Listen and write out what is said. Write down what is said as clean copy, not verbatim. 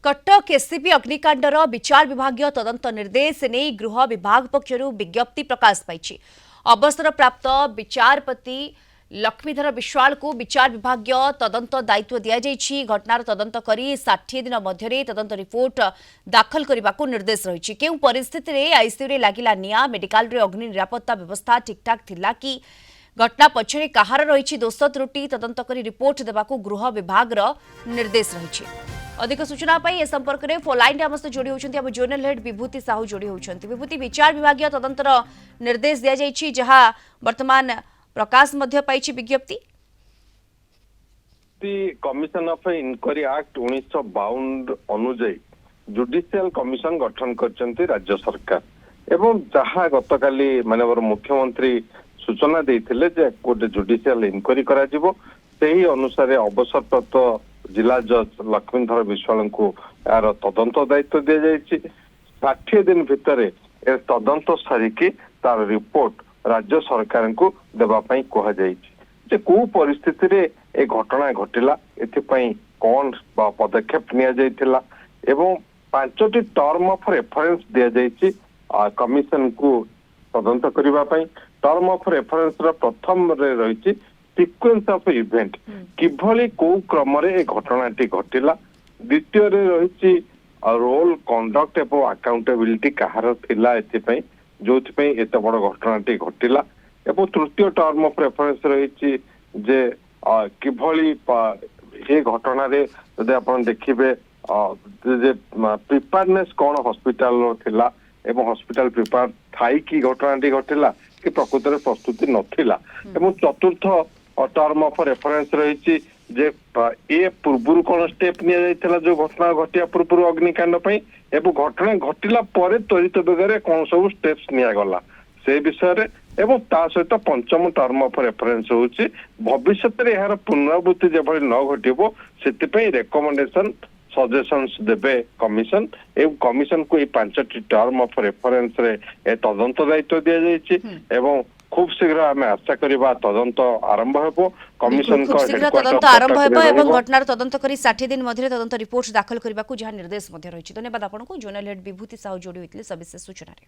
Cuttack SCB अग्निकांडर विचार विभागीय तदंत निर्देश नहीं गृह विभाग पक्षर विज्ञप्ति प्रकाश पाई। अवसर प्राप्त विचारपति लक्ष्मीधर विश्वाल को विचार विभागीय तदंत दायित्व दि घटनार तदंत कर 60 दिन मध्य तदंत रिपोर्ट दाखल करने को निर्देश रही। क्यों परिस्थिति में आईसीयू लगिला निया, मेडिकल रे अग्नि निरापत्ता व्यवस्था ठीक ठाक थिला कि घटना पछरे कहार रही दोष त्रुटि तदंत कर रिपोर्ट देवाकू गृह विभाग निर्देश रही। अधिक सूचना ए संपर्क में फोन लाइन आम सहित जोड़ी होती जोनल हेड विभूति साहू जोड़ी होती। विभूति, विचार विभागीय तदंतर निर्देश दि जाइए जहाँ वर्तमान प्रकाश पाई विज्ञप्ति। कमिशन ऑफ इनक्वारी एक्ट 1952 अनुଯାयी जुडिशियल कमिशन गठन करछंती राज्य सरकार एवं जहाँ गतकाली माननीय मुख्यमंत्री सूचना देइथिले जे गोटे जुडिशियल इनक्वारी करा जिवो सेही अनुसार अवसरप्राप्त जिला जज लक्ष्मीधर विश्वाल को यार तदंत दायित्व दि जाइए। 60 दिन भितर तदंत सारिकी तार रिपोर्ट राज्य सरकार को देवाई कहुई। कौ परिस्थिति रे ए घटना घटिला एथिपाई कौन पदक्षेप निया जाइथिला एवं 5टी टर्म ऑफ रेफरेंस दिया जाइछि कमिशन को तदंत करबा पई। टर्म ऑफ रेफरेंस रा प्रथम रे रहिछि सीक्वेंस ऑफ इवेंट किभली को क्रम रे घटनाटी घटिला। द्वितीय रे रहिछि रोल कंडक्ट एवं अकाउंटेबिलिटी कहार थिला एथिपाई जोथिपाई एते बड़ घटनाटी घटिला। एवं तृतीय टर्म ऑफ रेफरेंस रहिछि जे किभली ए घटना रे यदि आपण देखिबे जे प्रिपेयरनेस कौन हॉस्पिटल रो थिला एवं हॉस्पिटल प्रिपेयर थाई की घटनाटी घटिला कि प्रकृत में प्रस्तुति नथिला। एवं चतुर्थ टर्म ऑफ रेफरेंस रही जे ए पूर्व कौन स्टेप निया जाइथिला जो घटना घटिया पूर्व अग्निकांड पई एवं घटना घटिला परे त्वरित बेगरे कौन सब स्टेप्स निया गला से विषय रे एवं ता सहित पंचम टर्म ऑफ रेफरेंस होची भविष्य रे यार पुनरावृत्ति जेभली न घटिबो सेति पई रेकमेंडेशन सजेशंस देबे कमिशन एवं कमिशन को 5टी टर्म ऑफ रेफरेंस रे ए तदंत दायित्व दिया जाइछि एवं खूब शीघ्र आम आशा करबा तदंत आरंभ हेबो। कमिशन खूब शीघ्र तदंत आरंभ हेबो एवं घटनार तदंत करी 60 दिन मध्य तदंत रिपोर्ट दाखल करबा को जहां निर्देश मध्य रही। धन्यवाद आपन को जोनल हेड विभूति साहू जोड़ी होइतले सविशेष सूचना रे।